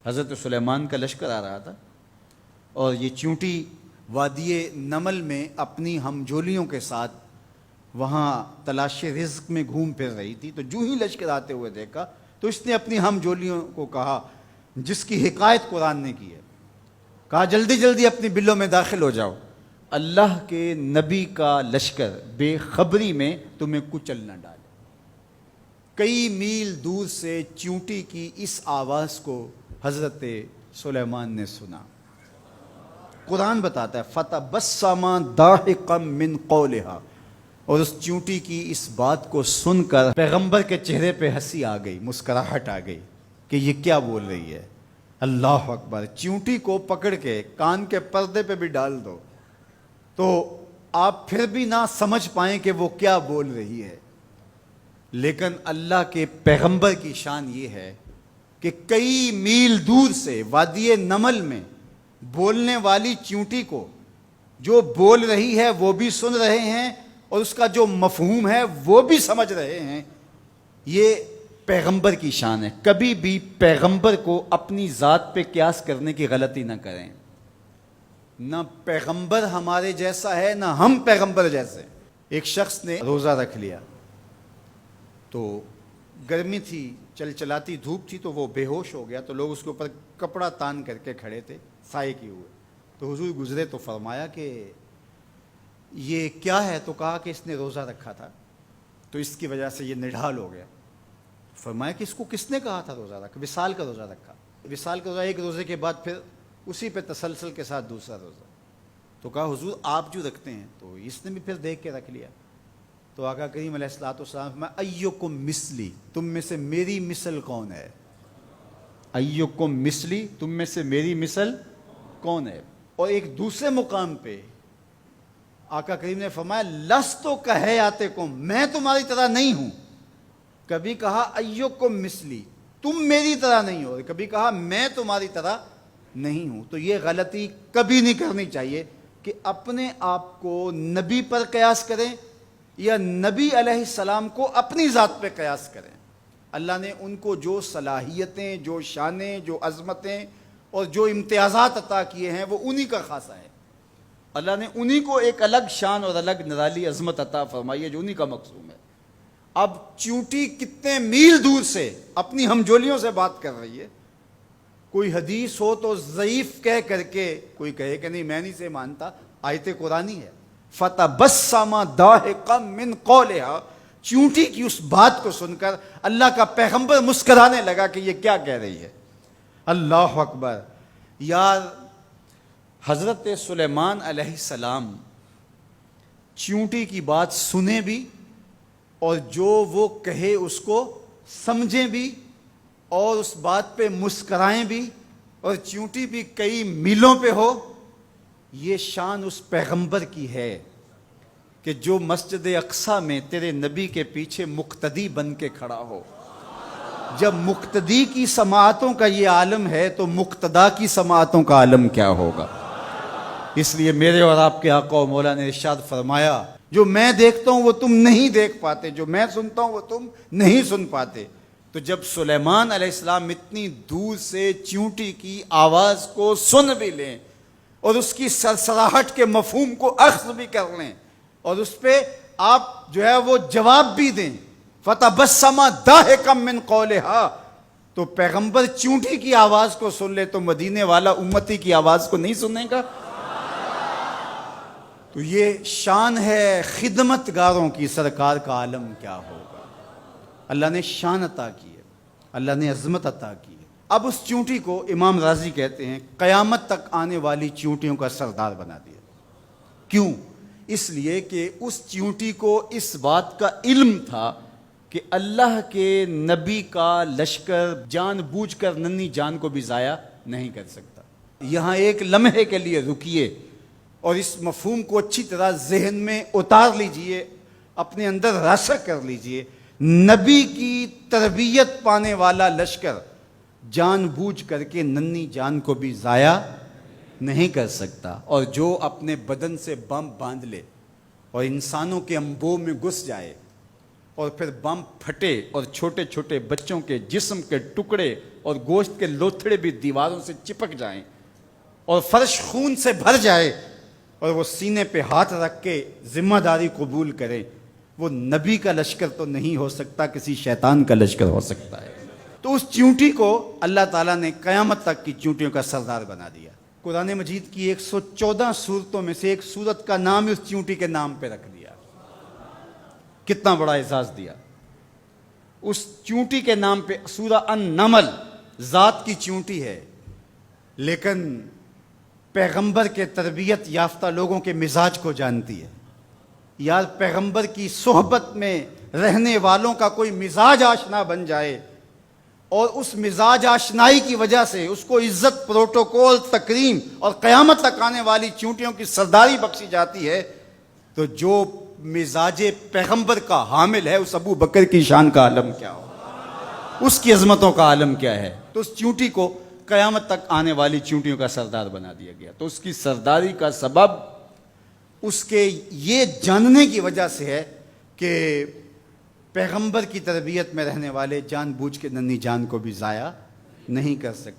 حضرت سلیمان کا لشکر آ رہا تھا اور یہ چیونٹی وادی نمل میں اپنی ہمجولیوں کے ساتھ وہاں تلاش رزق میں گھوم پھر رہی تھی. تو جو ہی لشکر آتے ہوئے دیکھا تو اس نے اپنی ہمجولیوں کو کہا، جس کی حکایت قرآن نے کی ہے، کہا جلدی جلدی اپنی بلوں میں داخل ہو جاؤ، اللہ کے نبی کا لشکر بے خبری میں تمہیں کچل نہ ڈالے. کئی میل دور سے چیونٹی کی اس آواز کو حضرت سلیمان نے سنا. قرآن بتاتا ہے فَتَبَسَّمَ ضَاحِكًا مِّن قَوْلِهَا، اور اس چیونٹی کی اس بات کو سن کر پیغمبر کے چہرے پہ ہنسی آ گئی، مسکراہٹ آ گئی کہ یہ کیا بول رہی ہے. اللہ اکبر. چیونٹی کو پکڑ کے کان کے پردے پہ بھی ڈال دو تو آپ پھر بھی نہ سمجھ پائیں کہ وہ کیا بول رہی ہے. لیکن اللہ کے پیغمبر کی شان یہ ہے کہ کئی میل دور سے وادی نمل میں بولنے والی چیونٹی کو جو بول رہی ہے وہ بھی سن رہے ہیں اور اس کا جو مفہوم ہے وہ بھی سمجھ رہے ہیں. یہ پیغمبر کی شان ہے. کبھی بھی پیغمبر کو اپنی ذات پہ قیاس کرنے کی غلطی نہ کریں. نہ پیغمبر ہمارے جیسا ہے نہ ہم پیغمبر جیسے. ایک شخص نے روزہ رکھ لیا تو گرمی تھی، چلچلاتی دھوپ تھی، تو وہ بے ہوش ہو گیا. تو لوگ اس کے اوپر کپڑا تان کر کے کھڑے تھے سائے کیے ہوئے. تو حضور گزرے تو فرمایا کہ یہ کیا ہے؟ تو کہا کہ اس نے روزہ رکھا تھا تو اس کی وجہ سے یہ نڈھال ہو گیا. فرمایا کہ اس کو کس نے کہا تھا روزہ رکھا؟ وصال کا روزہ رکھا. وصال کا روزہ ایک روزے کے بعد پھر اسی پہ تسلسل کے ساتھ دوسرا روزہ. تو کہا حضور آپ جو رکھتے ہیں. تو اس نے بھی پھر دیکھ کے رکھ لیا. تو آقا کریم علیہ الصلوۃ والسلام فرمایا ایکم مثلی، تم میں سے میری مثل کون ہے؟ ایکم مثلی، تم میں سے میری مثل کون ہے؟ اور ایک دوسرے مقام پہ آقا کریم نے فرمایا لست کہیاتکم، میں تمہاری طرح نہیں ہوں. کبھی کہا ایکم مثلی، تم میری طرح نہیں ہو، کبھی کہا میں تمہاری طرح نہیں ہوں. تو یہ غلطی کبھی نہیں کرنی چاہیے کہ اپنے آپ کو نبی پر قیاس کریں یا نبی علیہ السلام کو اپنی ذات پہ قیاس کریں. اللہ نے ان کو جو صلاحیتیں، جو شانیں، جو عظمتیں اور جو امتیازات عطا کیے ہیں وہ انہی کا خاصہ ہے. اللہ نے انہی کو ایک الگ شان اور الگ نرالی عظمت عطا فرمائی ہے جو انہی کا مقصوم ہے. اب چیونٹی کتنے میل دور سے اپنی ہمجولیوں سے بات کر رہی ہے. کوئی حدیث ہو تو ضعیف کہہ کر کے کوئی کہے کہ نہیں میں نہیں سے مانتا، آیت قرآنی ہے. فَتَبَسَّمَ ضَاحِكًا مِّن قَوْلِهَا، چیونٹی کی اس بات کو سن کر اللہ کا پیغمبر مسکرانے لگا کہ یہ کیا کہہ رہی ہے. اللہ اکبر. یار حضرت سلیمان علیہ السلام چیونٹی کی بات سنیں بھی اور جو وہ کہے اس کو سمجھیں بھی اور اس بات پہ مسکرائیں بھی اور چیونٹی بھی کئی میلوں پہ ہو. یہ شان اس پیغمبر کی ہے کہ جو مسجد اقصیٰ میں تیرے نبی کے پیچھے مقتدی بن کے کھڑا ہو. جب مقتدی کی سماعتوں کا یہ عالم ہے تو مقتدا کی سماعتوں کا عالم کیا ہوگا. اس لیے میرے اور آپ کے آقا و مولا نے ارشاد فرمایا جو میں دیکھتا ہوں وہ تم نہیں دیکھ پاتے، جو میں سنتا ہوں وہ تم نہیں سن پاتے. تو جب سلیمان علیہ السلام اتنی دور سے چیونٹی کی آواز کو سن بھی لیں اور اس کی سرسراہٹ کے مفہوم کو اخذ بھی کر لیں اور اس پہ آپ جو ہے وہ جواب بھی دیں، فَتَبَسَّمَ ضَاحِكًا مِّن قَوْلِهَا، تو پیغمبر چیونٹی کی آواز کو سن لے تو مدینے والا امتی کی آواز کو نہیں سننے گا. تو یہ شان ہے خدمت گاروں کی، سرکار کا عالم کیا ہوگا. اللہ نے شان عطا کی ہے، اللہ نے عظمت عطا کی ہے. اب اس چیونٹی کو امام راضی کہتے ہیں قیامت تک آنے والی چیونٹیوں کا سردار بنا دیا. کیوں؟ اس لیے کہ اس چیونٹی کو اس بات کا علم تھا کہ اللہ کے نبی کا لشکر جان بوجھ کر ننھی جان کو بھی ضائع نہیں کر سکتا. یہاں ایک لمحے کے لیے رکیے اور اس مفہوم کو اچھی طرح ذہن میں اتار لیجئے، اپنے اندر راسخ کر لیجئے. نبی کی تربیت پانے والا لشکر جان بوجھ کر کے ننھی جان کو بھی ضائع نہیں کر سکتا. اور جو اپنے بدن سے بم باندھ لے اور انسانوں کے انبوہ میں گھس جائے اور پھر بم پھٹے اور چھوٹے چھوٹے بچوں کے جسم کے ٹکڑے اور گوشت کے لوتھڑے بھی دیواروں سے چپک جائیں اور فرش خون سے بھر جائے اور وہ سینے پہ ہاتھ رکھ کے ذمہ داری قبول کرے، وہ نبی کا لشکر تو نہیں ہو سکتا، کسی شیطان کا لشکر ہو سکتا ہے۔ تو اس چیونٹی کو اللہ تعالیٰ نے قیامت تک کی چیونٹیوں کا سردار بنا دیا۔ قرآن مجید کی 114 سورتوں میں سے ایک سورت کا نام اس چیونٹی کے نام پہ رکھ دیا۔ کتنا بڑا اعزاز دیا اس چیونٹی کے نام پہ۔ سورہ النمل ذات کی چیونٹی ہے، لیکن پیغمبر کے تربیت یافتہ لوگوں کے مزاج کو جانتی ہے۔ یار پیغمبر کی صحبت میں رہنے والوں کا کوئی مزاج آشنا بن جائے اور اس مزاج آشنائی کی وجہ سے اس کو عزت، پروٹوکول، تکریم اور قیامت تک آنے والی چیونٹیوں کی سرداری بخشی جاتی ہے، تو جو مزاج پیغمبر کا حامل ہے اس ابو بکر کی شان کا عالم کیا ہو، اس کی عظمتوں کا عالم کیا ہے۔ تو اس چیونٹی کو قیامت تک آنے والی چیونٹیوں کا سردار بنا دیا گیا۔ تو اس کی سرداری کا سبب اس کے یہ جاننے کی وجہ سے ہے کہ پیغمبر کی تربیت میں رہنے والے جان بوجھ کے ننھی جان کو بھی ضائع نہیں کر سکتے۔